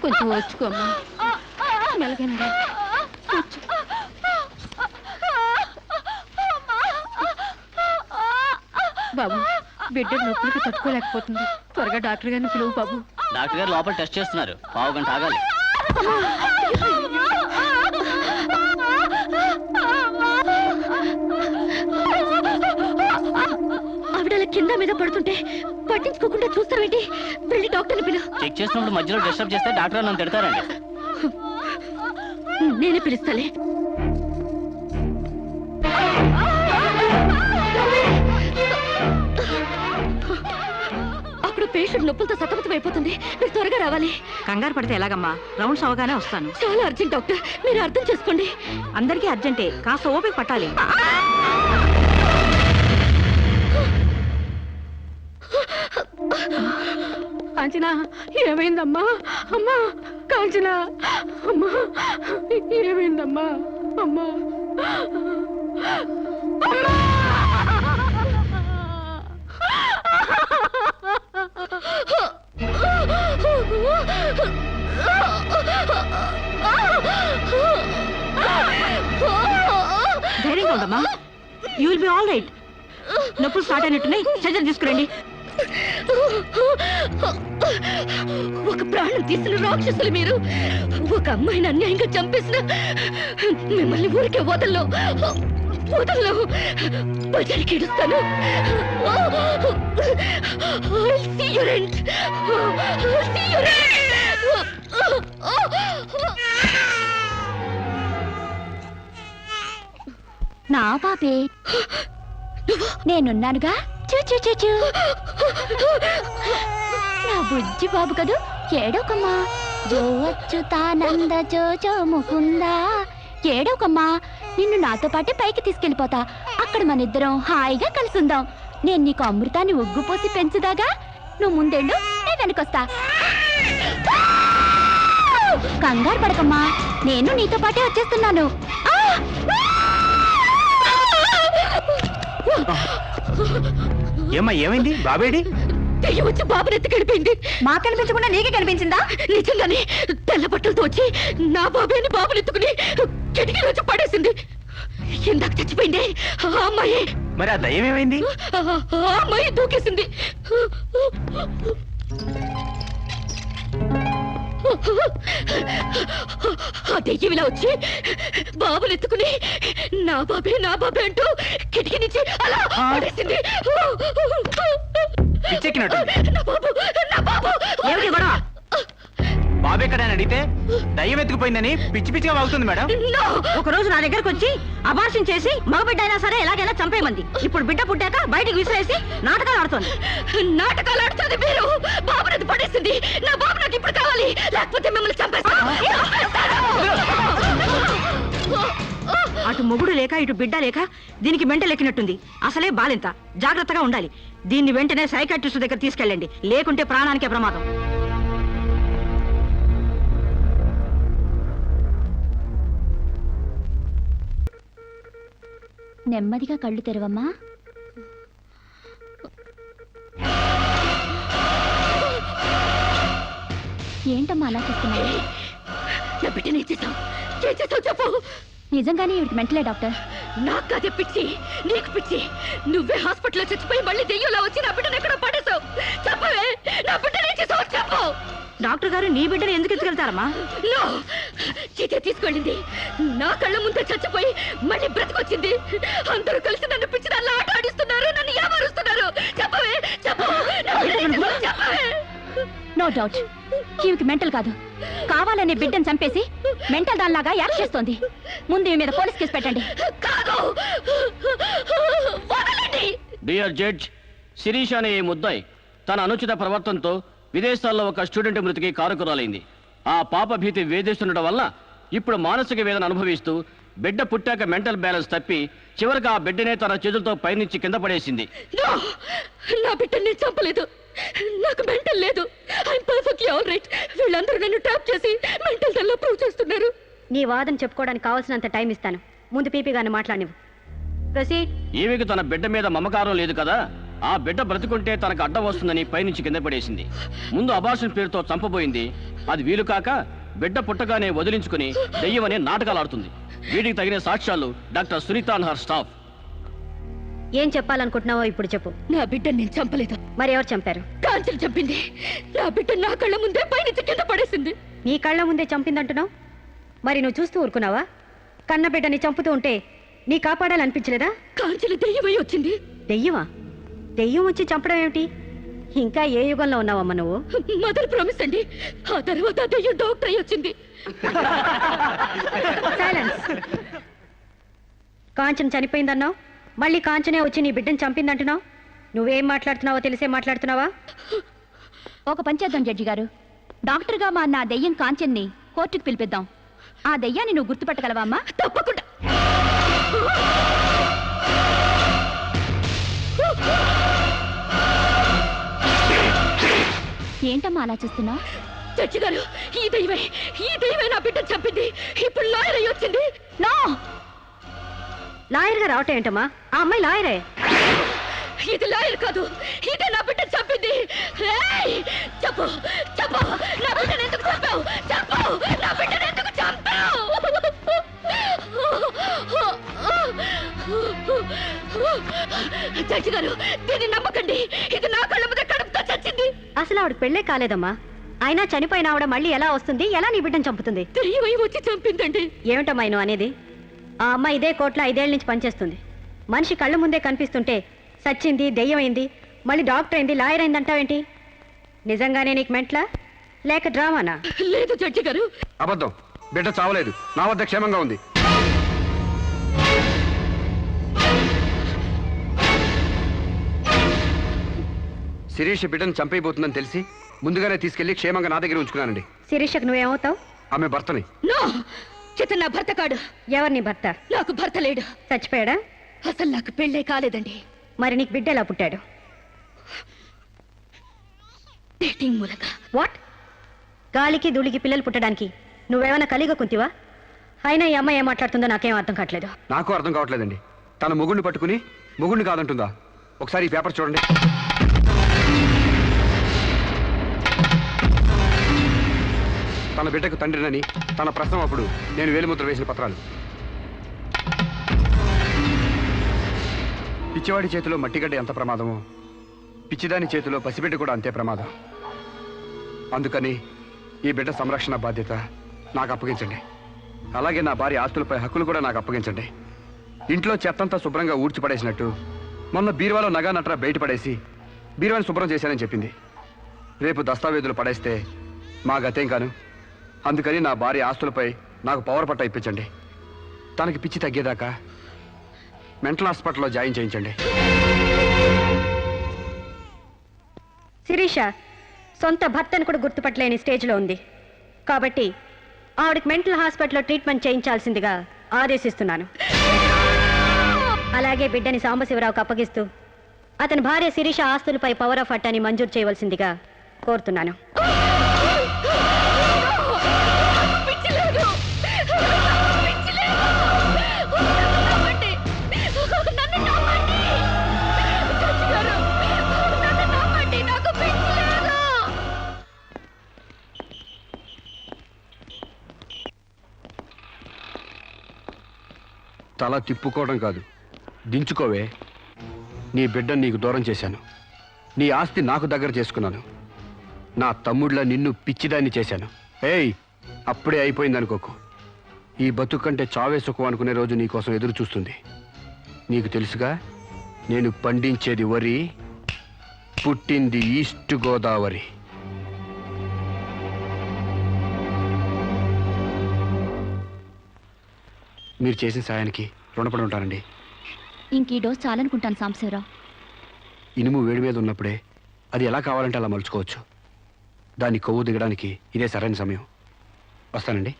కొంచెం వచ్చుకోమ్మా, మెలగనరా. బాబు, బిడ్డ నొప్పులకి తట్టుకోలేకపోతుంది. త్వరగా డాక్టర్ గారిని పిలువు బాబు. డాక్టర్ గారు లోపల టెస్ట్ చేస్తున్నారు, పావు గంట ఆగాలి. ఆవిడ కింద మీద పడుతుంటే పట్టించుకోకుండా చూస్తావేంటి? వెళ్ళి డాక్టర్ని పిలువు. చెక్ చేసినప్పుడు మధ్యలో డిస్టర్బ్ చేస్తే డాక్టర్ నన్ను తిడతారండి. నేనే పిలుస్తాలే. అప్పుడు పేషెంట్ నొప్పులతో సతమతం అయిపోతుంది. మీరు త్వరగా రావాలి. కంగారు పడితే ఎలాగమ్మా? రౌండ్స్ అవగానే వస్తాను. చాలా అర్జెంట్ డాక్టర్, మీరు అర్థం చేసుకోండి. అందరికీ అర్జెంటే, కాస్త ఓపిక పట్టాలి. కాంచనా, ఏమైందమ్మా? అమ్మా కాంచనా, అమ్మా ఏమైందమ్మా? అమ్మా ధైర్యంగా ఉండమ్మా. You will be all right. నొప్పులు స్టార్ట్ అయినట్టున్నాయి, సర్జరీ తీసుకురండి. ఒక ప్రాణం తీసిన రాక్షసులు మీరు. ఒక అమ్మాయిని అన్యాయంగా చంపేసిన మిమ్మల్ని ఊరికే వదల్లో బజారికి ఇడుస్తాను. నా పాపే, నేనున్నానుగా. చూ నా బుజ్జి బాబు కదూ, ఏడోకమ్మా. జో అచ్యుతానంద జో జో ముకుందా. ఏడోకమ్మా, నిన్ను నాతో పాటే పైకి తీసుకెళ్ళిపోతా. అక్కడ మన ఇద్దరం హాయిగా కలుసుందాం. నేను నీకు అమృతాన్ని ఒగ్గుపోసి పెంచుదాగా. నువ్వు ముందెళ్ళు, నేను వెనకొస్తా. కంగారు పడకమ్మా, నేను నీతో పాటే వచ్చేస్తున్నాను. ఏమ్మా, ఏమైంది? బాబేడి? దెయ్యం వచ్చి బాబుని ఎత్తి కనిపించింది. మా కనిపించకుండా నీకే కనిపించిందా? నిజంగానే తెల్ల బట్టలతో వచ్చి నా బాబేని బాబుని ఎత్తుకుని కిటికీలో వచ్చి పడేసింది. ఇందాక చచ్చిపోయింది ఆ అమ్మాయి. మరి ఆ దయ్యం ఏమైంది? ఆ అమ్మాయి దూకేసింది. ఆ దెయ్యం ఇలా వచ్చి బాబుని ఎత్తుకుని నా బాబే అంటూ కిటికీ నుంచి అలా పడేసింది. నా బాబు ఏమిటి గొడవ? బాబు ఎక్కడని అడిగితే దయ్యం ఎత్తుకుపోయిందని పిచ్చి పిచ్చిగా వాగుతుంది మేడం. ఒక రోజు నా దగ్గరకు వచ్చి అబార్షన్ చేసి మగబిడ్డ అయినా సరే ఎలాగైనా చంపేమంది. ఇప్పుడు బిడ్డ పుట్టాక బయటికి విసిరేసి నాటకాలు ఆడుతోంది. నాటకాలు ఆడుతుంది మీరు. బాబునది పడేసింది. నా బాబు నాకు ఇప్పుడు కావాలి, లేకపోతే మిమ్మల్ని చంపేస్తాను. అటు మొగుడు లేక ఇటు బిడ్డ లేక దీనికి మెంటలెక్కినట్టుంది. అసలే బాలింత, జాగ్రత్తగా ఉండాలి. దీన్ని వెంటనే సైకాట్రిస్ట్ దగ్గర తీసుకెళ్ళండి, లేకుంటే ప్రాణానికే ప్రమాదం. నెమ్మదిగా కళ్ళు తెరవమ్మా. ఏంటమ్మా అలా చూస్తున్నావు? నా బిడ్డని చేసావు చెప్పు. నిజంగానే ఇవిడికి మెంటలే డాక్టర్. నాకు అదే పిచ్చి, నీకు పిచ్చి. నువ్వే హాస్పిటల్లో చచ్చిపోయి మళ్ళీ దెయ్యంలో వచ్చి నా బిడ్డను ఎక్కడో పడేసావు. చెప్పవే, నా బిడ్డని చేసావు చెప్పు. డాక్టర్ గారు నీ బిడ్డను ఎందుకు ఎత్తుకెళ్తారమ్మా? చీతే తీసుకెళ్ళింది. నా కళ్ళ ముందే చచ్చిపోయి మళ్ళీ బ్రతికొచ్చింది. అందరూ కలిసి నన్ను పిచ్చి దానిలో ఆట ఆడిస్తున్నారు, నన్ను ఏమారుస్తున్నారు. చెప్పవే చెప్పు. చెప్పవే. నో డౌట్, ఈవికి మెంటల్ కాదు, కావాలనే బిడ్డను చంపేసి మెంటల్ దానిలాగా యాక్ట్ చేస్తోంది. ముందు ఈ మీద పోలీస్ కేసు పెట్టండి. డియర్ జడ్జ్, శిరీష్ అనే ఈ ముద్దాయి తన అనుచిత ప్రవర్తనతో విదేశాల్లో ఒక స్టూడెంట్ మృతికి కారకురాలైంది. ఆ పాప భీతి వేధిస్తుండటం వల్ల ఇప్పుడు మానసిక వేదన అనుభవిస్తూ బిడ్డ పుట్టాక మెంటల్ బ్యాలెన్స్ తప్పి చివరికి ఆ బిడ్డనే తన చేతులతో పైనుంచి కింద పడేసింది. నా బిడ్డని చంపలేదు, నాకు మెంటల్ లేదు. I'm perfectly all right. వీళ్ళందరూ నన్ను ట్రాప్ చేసి మెంటల్ దానిలో ప్రూవ్ చేస్తున్నారు. నీ వాదన చెప్పుకోవడానికి కావాల్సినంత టైం ఇస్తాను. ముందు పీపీ గారిని మాట్లాడినివ్వు. ప్రొసీడ్. ఈమెకు తన బిడ్డ మీద మమకారం లేదు కదా, ఆ బిడ్డ బ్రతుకుంటే తనకు అడ్డం వస్తుందని పైనుంచి కింద పడేసింది. ముందు అబార్షన్ పేరుతో చంపబోయింది. అది వీలు కాక బిడ్డ పుట్టగానే వదిలించుకుని దెయ్యమనే నాటకాలు ఆడుతుంది. వీటికి తగిన సాక్ష్యాలు doctor Sunita and her staff. ఏం చెప్పాలనుకుంటున్నావో ఇప్పుడు చెప్పు. నా బిడ్డను నేను చంపలేదు. మరి ఎవరు చంపారు? కాంచెలు చంపింది. నా బిడ్డ నా కళ్ళ ముందే పైనుంచి కింద పడేసింది. నీ కళ్ళ ముందే చంపిందంటున్నావు, మరి నువ్వు చూస్తూ ఊరుకున్నావా? కన్న బిడ్డని చంపుతూ ఉంటే నీ కాపాడాలనిపించలేదా? కాంచెలు దెయ్యమై వచ్చింది. దెయ్యమా? దెయ్యం వచ్చి చంపడం ఏమిటి? ఇంకా ఏ యుగంలో ఉన్నావమ్మా నువ్వు? మదర్ ప్రామిస్ అండి. ఆ తర్వాత ఆ దెయ్యం డాక్టర్ అయి వచ్చింది. సైలెన్స్. కాంచన చనిపోయిందన్నావు, మళ్ళీ కాంచనే వచ్చి నీ బిడ్డను చంపిందంటున్నావు. నువ్వేం మాట్లాడుతున్నావో తెలిసే మాట్లాడుతున్నావా? ఒక పని చేద్దాం జడ్జి గారు, డాక్టర్గా మా నా దెయ్యం కాంచెన్ని కోర్టుకు పిలిపిద్దాం. ఆ దెయ్యాన్ని నువ్వు గుర్తుపట్టగలవా అమ్మా? తప్పకుండా. ఏంటమ్మా అలా చూస్తున్నావు? జడ్జి గారు, ఈ దైవే నా బిడ్డను చంపింది. ఇప్పుడు లాయర్ అయి వచ్చింది. నో, లాయర్గా రావటం ఏంటమ్మా? ఆ అమ్మాయి లాయరే. ఇది లాయర్ కాదు, ఇదే నా బిడ్డను చంపింది. ఏయ్, చెప్పు చెప్పు, నా బిడ్డను ఎందుకు చంపావు? చెప్పు, నా బిడ్డను ఎందుకు చంపావు? జడ్జి గారు, దీన్ని నమ్మకండి. ఇది నా కళ్ళ మీద కడుపుతో చచ్చింది. అసలు ఆవిడ పెళ్ళే కాలేదమ్మా. అయినా చనిపోయిన ఆవిడ మళ్ళీ ఎలా వస్తుంది? ఎలా నీ బిడ్డను చంపుతుంది? దెయ్యమై వచ్చి చంపిందండి. ఏమిటమ్మా నువ్వు అనేది? ఆ అమ్మాయి ఇదే కోర్టులో 5 ఏళ్ల నుంచి పనిచేస్తుంది. మనిషి కళ్ళ ముందే కనిపిస్తుంటే సచ్చింది, దెయ్యమైంది, మళ్ళీ డాక్టర్ అయింది, లాయర్ అయింది అంటావేంటి? నిజంగానే నీకు మెంట్లా లేక డ్రామానా? లేదు జడ్జి గారు, అబద్ధం. బిడ్డ చావలేదు, నా వద్ద క్షేమంగా ఉంది. శిరీష్ బిడ్డను చంపైపోతుందని తెలిసి ముందుగానే తీసుకెళ్లి క్షేమంగా నా దగ్గర ఉంచుకున్నానండి. శిరీషకు నువ్వేమవుతావు? ఆమె భర్తని. నో, ఇతను నా భర్త కాడు. ఎవరు నీ భర్త? నాకు భర్త లేడు. చచ్చిపోయాడా? అసలు నాకు పెళ్ళే కాలేదండి. మరి నీకు బిడ్డ ఎలా పుట్టాడు? డేటింగ్ మూలంగా. వాట్? గాలికి ధూళికి పిల్లలు పుట్టడానికి నువ్వేమైనా కలిగ కుంతివా? అయినా ఈ అమ్మాయి ఏం మాట్లాడుతుందో నాకేం అర్థం కావట్లేదు. నాకు అర్థం కావట్లేదండి. తన మొగుడిని పట్టుకుని మొగుడిని కాదంటుందా? ఒకసారి ఈ పేపర్ చూడండి. తన బిడ్డకు తండ్రినని తన ప్రశ్న అప్పుడు నేను వేలిముద్ర వేసిన పత్రాలు. పిచ్చివాడి చేతిలో మట్టిగడ్డ ఎంత ప్రమాదమో పిచ్చిదాని చేతిలో పసిబిడ్డ కూడా అంతే ప్రమాదం. అందుకని ఈ బిడ్డ సంరక్షణ బాధ్యత నాకు అప్పగించండి. అలాగే నా భార్య ఆస్తులపై హక్కులు కూడా నాకు అప్పగించండి. ఇంట్లో చెత్తంతా శుభ్రంగా ఊడ్చిపడేసినట్టు మొన్న బీరువాలో నగా నట్రా బయటపడేసి బీరువాని శుభ్రం చేశానని చెప్పింది. రేపు దస్తావేజులు పడేస్తే మా గతేం కాను. అందుకని నా భార్య ఆస్తులపై నాకు పవర్ పట్ట ఇప్పించండి. తనకి పిచ్చి తగ్గేదాకా మెంటల్ హాస్పిటల్లో జాయిన్ చేయించండి. శిరీష సొంత భర్తను కూడా గుర్తుపట్టలేని స్టేజ్లో ఉంది. కాబట్టి ఆవిడకి మెంటల్ హాస్పిటల్లో ట్రీట్మెంట్ చేయించాల్సిందిగా ఆదేశిస్తున్నాను. అలాగే బిడ్డని సాంబశివరావుకు అప్పగిస్తూ అతని భార్య శిరీష ఆస్తులపై పవర్ ఆఫ్ అట్టాని మంజూరు చేయవలసిందిగా కోరుతున్నాను. తల తిప్పుకోవడం కాదు, దించుకోవే. నీ బిడ్డను నీకు దూరం చేశాను. నీ ఆస్తి నాకు దగ్గర చేసుకున్నాను. నా తమ్ముడిలా నిన్ను పిచ్చిదాన్ని చేశాను. ఏయ్, అప్పుడే అయిపోయిందనుకోకు. ఈ బతుకు కంటే చావే సుఖం అనుకునే రోజు నీకోసం ఎదురు చూస్తుంది. నీకు తెలుసుగా, నేను పండించేది వరి, పుట్టింది ఈస్ట్ గోదావరి. మీరు చేసిన సాయానికి రుణపడి ఉంటానండి. ఇంక ఈ డోస్ చాలనుకుంటాను సాంబశివరావు. ఇనుము వేడి మీద ఉన్నప్పుడే అది ఎలా కావాలంటే అలా మలుచుకోవచ్చు. దాన్ని కొవ్వు దిగడానికి ఇదే సరైన సమయం. వస్తానండి.